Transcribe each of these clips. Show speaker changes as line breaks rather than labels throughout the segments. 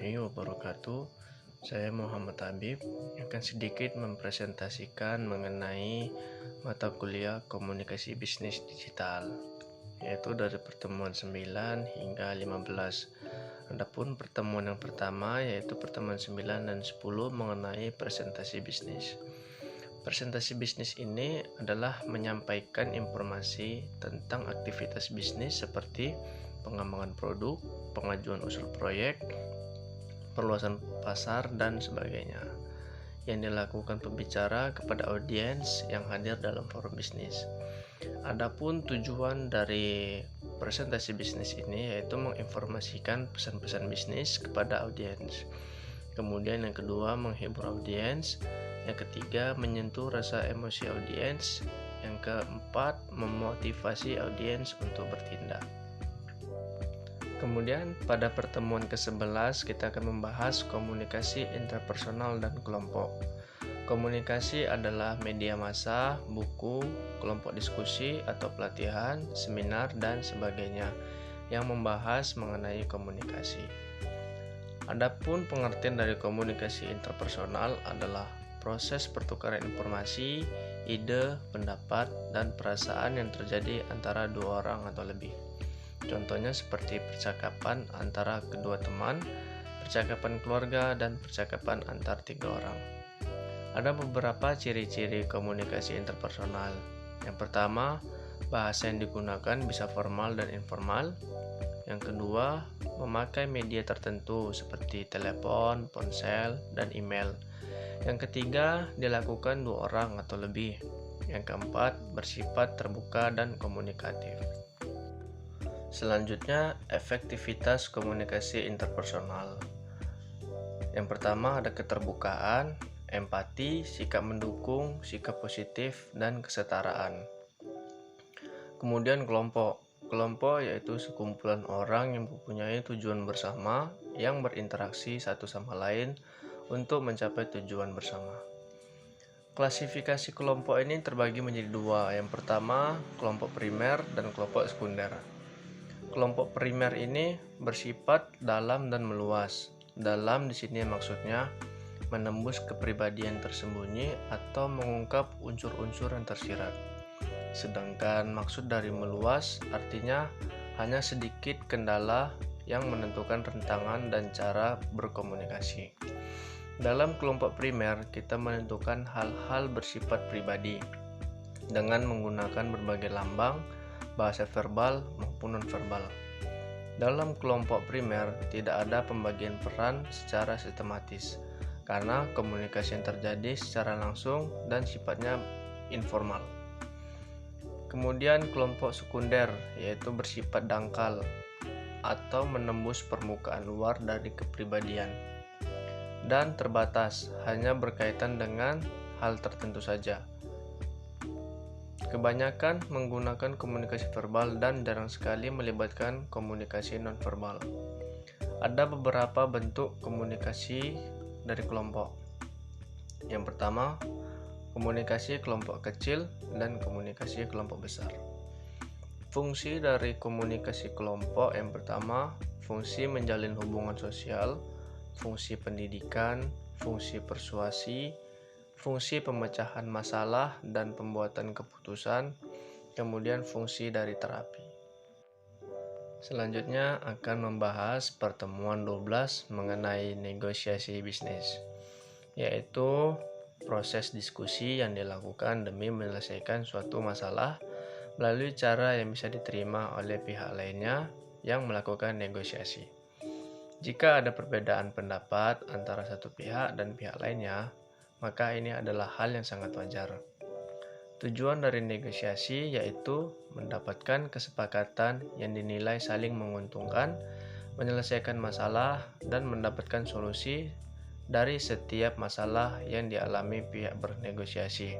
warahmatullahi wabarakatuh. Saya Muhammad Habib akan sedikit mempresentasikan mengenai mata kuliah Komunikasi Bisnis Digital, yaitu dari pertemuan 9 hingga 15. Adapun pertemuan yang pertama yaitu pertemuan 9 dan 10 mengenai presentasi bisnis. Presentasi bisnis ini adalah menyampaikan informasi tentang aktivitas bisnis seperti pengembangan produk, pengajuan usul proyek, perluasan pasar, dan sebagainya, yang dilakukan pembicara kepada audiens yang hadir dalam forum bisnis. Adapun tujuan dari presentasi bisnis ini yaitu menginformasikan pesan-pesan bisnis kepada audiens. Kemudian yang kedua, menghibur audiens. Yang ketiga, menyentuh rasa emosi audiens. Yang keempat, memotivasi audiens untuk bertindak. Kemudian pada pertemuan ke-11 kita akan membahas komunikasi interpersonal dan kelompok. Komunikasi adalah media massa, buku, kelompok diskusi atau pelatihan, seminar, dan sebagainya yang membahas mengenai komunikasi. Adapun pengertian dari komunikasi interpersonal adalah proses pertukaran informasi, ide, pendapat, dan perasaan yang terjadi antara dua orang atau lebih. Contohnya seperti percakapan antara kedua teman, percakapan keluarga, dan percakapan antar tiga orang. Ada beberapa ciri-ciri komunikasi interpersonal. Yang pertama, bahasa yang digunakan bisa formal dan informal. Yang kedua, memakai media tertentu seperti telepon, ponsel, dan email. Yang ketiga, dilakukan dua orang atau lebih. Yang keempat, bersifat terbuka dan komunikatif. Selanjutnya, efektivitas komunikasi interpersonal. Yang pertama ada keterbukaan, empati, sikap mendukung, sikap positif, dan kesetaraan. Kemudian kelompok. Kelompok yaitu sekumpulan orang yang mempunyai tujuan bersama yang berinteraksi satu sama lain untuk mencapai tujuan bersama. Klasifikasi kelompok ini terbagi menjadi dua. Yang pertama, kelompok primer dan kelompok sekunder. Kelompok primer ini bersifat dalam dan meluas. Dalam di sini maksudnya menembus kepribadian tersembunyi atau mengungkap unsur-unsur yang tersirat. Sedangkan maksud dari meluas artinya hanya sedikit kendala yang menentukan rentangan dan cara berkomunikasi. Dalam kelompok primer, kita menentukan hal-hal bersifat pribadi dengan menggunakan berbagai lambang, bahasa verbal maupun non-verbal. Dalam kelompok primer, tidak ada pembagian peran secara sistematis, karena komunikasi yang terjadi secara langsung dan sifatnya informal. Kemudian kelompok sekunder, yaitu bersifat dangkal atau menembus permukaan luar dari kepribadian dan terbatas, hanya berkaitan dengan hal tertentu saja. Kebanyakan menggunakan komunikasi verbal dan jarang sekali melibatkan komunikasi non-verbal. Ada beberapa bentuk komunikasi dari kelompok. Yang pertama, komunikasi kelompok kecil dan komunikasi kelompok besar. Fungsi dari komunikasi kelompok yang pertama, fungsi menjalin hubungan sosial, fungsi pendidikan, fungsi persuasi, fungsi pemecahan masalah dan pembuatan keputusan, kemudian fungsi dari terapi. Selanjutnya akan membahas pertemuan 12 mengenai negosiasi bisnis, yaitu proses diskusi yang dilakukan demi menyelesaikan suatu masalah melalui cara yang bisa diterima oleh pihak lainnya yang melakukan negosiasi. Jika ada perbedaan pendapat antara satu pihak dan pihak lainnya, maka ini adalah hal yang sangat wajar. Tujuan dari negosiasi yaitu mendapatkan kesepakatan yang dinilai saling menguntungkan, menyelesaikan masalah, dan mendapatkan solusi dari setiap masalah yang dialami pihak bernegosiasi.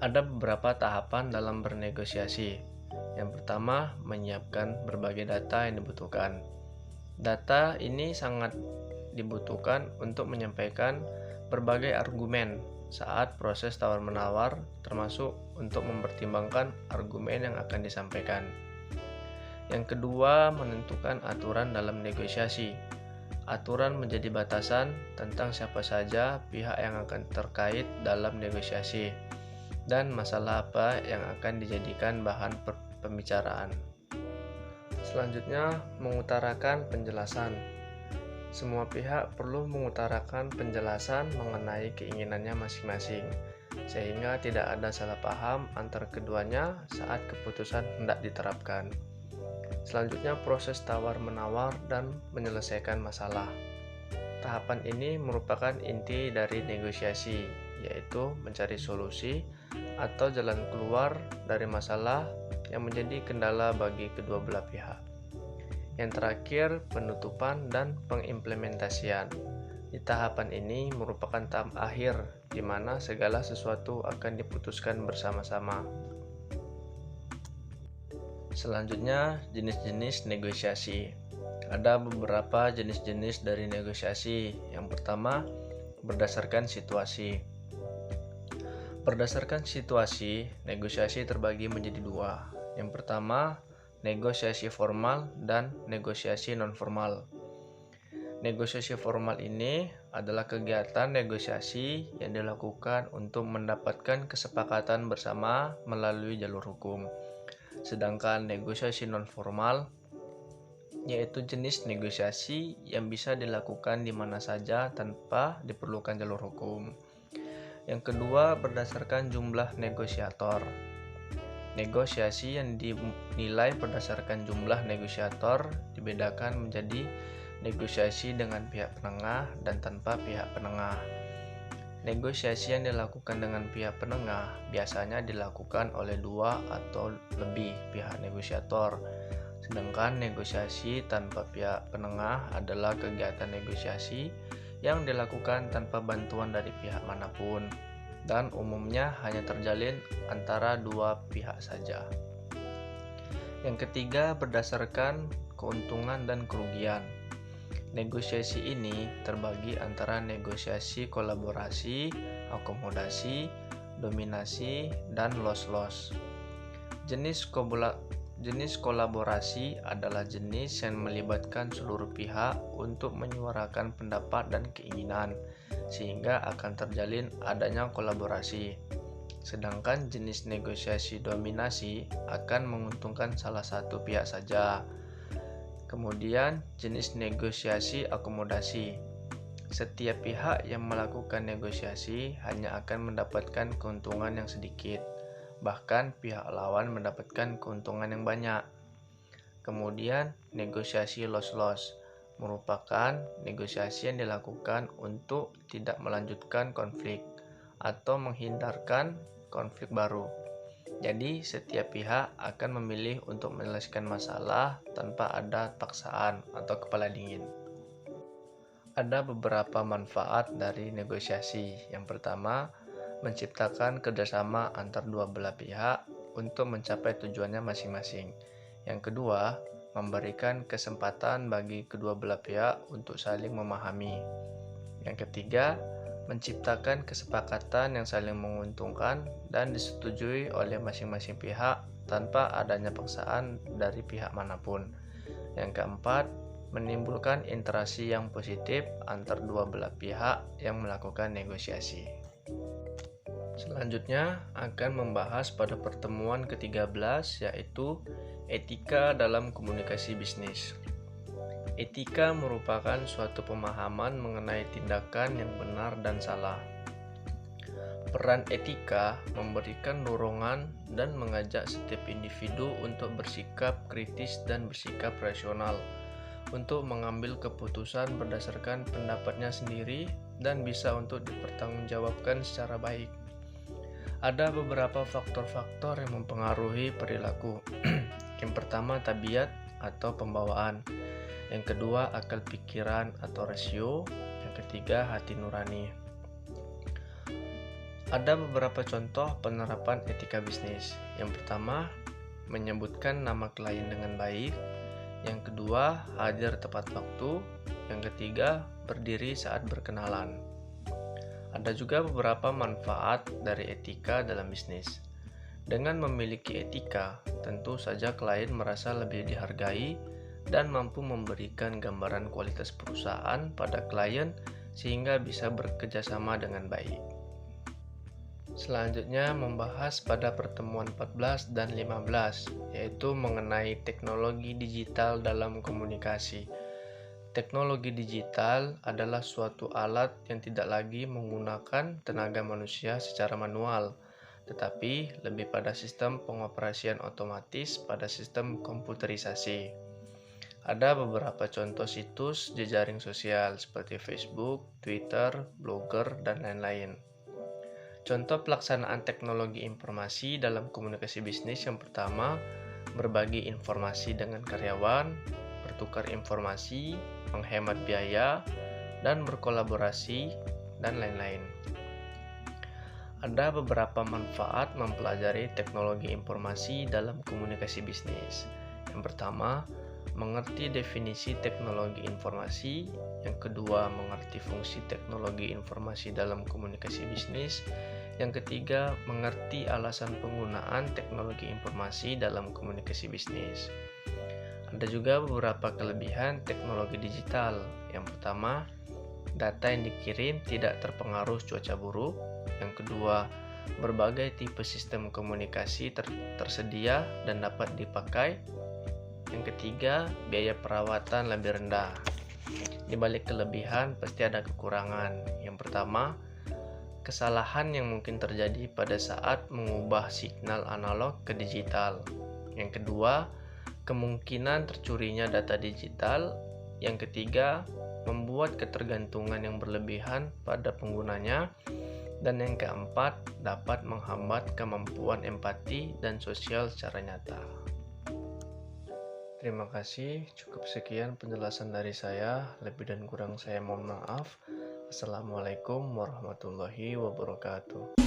Ada beberapa tahapan dalam bernegosiasi. Yang pertama, menyiapkan berbagai data yang dibutuhkan. Data ini sangat dibutuhkan untuk menyampaikan berbagai argumen saat proses tawar-menawar, termasuk untuk mempertimbangkan argumen yang akan disampaikan. Yang kedua, menentukan aturan dalam negosiasi. Aturan menjadi batasan tentang siapa saja pihak yang akan terkait dalam negosiasi dan masalah apa yang akan dijadikan bahan pembicaraan. Selanjutnya, mengutarakan penjelasan. Semua pihak perlu mengutarakan penjelasan mengenai keinginannya masing-masing, sehingga tidak ada salah paham antara keduanya saat keputusan hendak diterapkan. Selanjutnya, proses tawar-menawar dan menyelesaikan masalah. Tahapan ini merupakan inti dari negosiasi, yaitu mencari solusi atau jalan keluar dari masalah yang menjadi kendala bagi kedua belah pihak. Yang terakhir, penutupan dan pengimplementasian. Di tahapan ini merupakan tahap akhir di mana segala sesuatu akan diputuskan bersama-sama. Selanjutnya, jenis-jenis negosiasi. Ada beberapa jenis-jenis dari negosiasi. Yang pertama, berdasarkan situasi. Berdasarkan situasi, negosiasi terbagi menjadi dua. Yang pertama, negosiasi formal dan negosiasi non-formal. Negosiasi formal ini adalah kegiatan negosiasi yang dilakukan untuk mendapatkan kesepakatan bersama melalui jalur hukum. Sedangkan negosiasi non-formal yaitu jenis negosiasi yang bisa dilakukan di mana saja tanpa diperlukan jalur hukum. Yang kedua, berdasarkan jumlah negosiator. Negosiasi yang dinilai berdasarkan jumlah negosiator dibedakan menjadi negosiasi dengan pihak penengah dan tanpa pihak penengah. Negosiasi yang dilakukan dengan pihak penengah biasanya dilakukan oleh dua atau lebih pihak negosiator. Sedangkan negosiasi tanpa pihak penengah adalah kegiatan negosiasi yang dilakukan tanpa bantuan dari pihak manapun dan umumnya hanya terjalin antara dua pihak saja. Yang ketiga, berdasarkan keuntungan dan kerugian. Negosiasi ini terbagi antara negosiasi kolaborasi, akomodasi, dominasi, dan loss-loss. Jenis kolaborasi adalah jenis yang melibatkan seluruh pihak untuk menyuarakan pendapat dan keinginan, sehingga akan terjalin adanya kolaborasi. Sedangkan jenis negosiasi dominasi akan menguntungkan salah satu pihak saja. Kemudian, jenis negosiasi akomodasi. Setiap pihak yang melakukan negosiasi hanya akan mendapatkan keuntungan yang sedikit, bahkan pihak lawan mendapatkan keuntungan yang banyak. Kemudian, negosiasi loss-loss merupakan negosiasi yang dilakukan untuk tidak melanjutkan konflik atau menghindarkan konflik baru. Jadi, setiap pihak akan memilih untuk menyelesaikan masalah tanpa ada paksaan atau kepala dingin. Ada beberapa manfaat dari negosiasi. Yang pertama, menciptakan kerjasama antar dua belah pihak untuk mencapai tujuannya masing-masing. Yang kedua, memberikan kesempatan bagi kedua belah pihak untuk saling memahami. Yang ketiga, menciptakan kesepakatan yang saling menguntungkan dan disetujui oleh masing-masing pihak tanpa adanya paksaan dari pihak manapun. Yang keempat, menimbulkan interaksi yang positif antar dua belah pihak yang melakukan negosiasi. Selanjutnya akan membahas pada pertemuan ke-13 yaitu etika dalam komunikasi bisnis. Etika merupakan suatu pemahaman mengenai tindakan yang benar dan salah. Peran etika memberikan dorongan dan mengajak setiap individu untuk bersikap kritis dan bersikap rasional, untuk mengambil keputusan berdasarkan pendapatnya sendiri dan bisa untuk dipertanggungjawabkan secara baik. Ada beberapa faktor-faktor yang mempengaruhi perilaku. Yang pertama, tabiat atau pembawaan. Yang kedua, akal pikiran atau rasio. Yang ketiga, hati nurani. Ada beberapa contoh penerapan etika bisnis. Yang pertama, menyebutkan nama klien dengan baik. Yang kedua, hadir tepat waktu. Yang ketiga, berdiri saat berkenalan. Ada juga beberapa manfaat dari etika dalam bisnis. Dengan memiliki etika, tentu saja klien merasa lebih dihargai dan mampu memberikan gambaran kualitas perusahaan pada klien sehingga bisa bekerjasama dengan baik. Selanjutnya membahas pada pertemuan 14 dan 15, yaitu mengenai teknologi digital dalam komunikasi. Teknologi digital adalah suatu alat yang tidak lagi menggunakan tenaga manusia secara manual, tetapi lebih pada sistem pengoperasian otomatis pada sistem komputerisasi. Ada beberapa contoh situs jejaring sosial seperti Facebook, Twitter, Blogger, dan lain-lain. Contoh pelaksanaan teknologi informasi dalam komunikasi bisnis yang pertama, berbagi informasi dengan karyawan, bertukar informasi, menghemat biaya, dan berkolaborasi, dan lain-lain. Ada beberapa manfaat mempelajari teknologi informasi dalam komunikasi bisnis. Yang pertama, mengerti definisi teknologi informasi. Yang kedua, mengerti fungsi teknologi informasi dalam komunikasi bisnis. Yang ketiga, mengerti alasan penggunaan teknologi informasi dalam komunikasi bisnis. Ada juga beberapa kelebihan teknologi digital. Yang pertama, data yang dikirim tidak terpengaruh cuaca buruk. Yang kedua, berbagai tipe sistem komunikasi tersedia dan dapat dipakai. Yang ketiga, biaya perawatan lebih rendah. Di balik kelebihan pasti ada kekurangan. Yang pertama, kesalahan yang mungkin terjadi pada saat mengubah signal analog ke digital. Yang kedua, kemungkinan tercurinya data digital. Yang ketiga, membuat ketergantungan yang berlebihan pada penggunanya. Dan yang keempat, dapat menghambat kemampuan empati dan sosial secara nyata. Terima kasih, cukup sekian penjelasan dari saya. Lebih dan kurang saya mohon maaf. Assalamualaikum warahmatullahi wabarakatuh.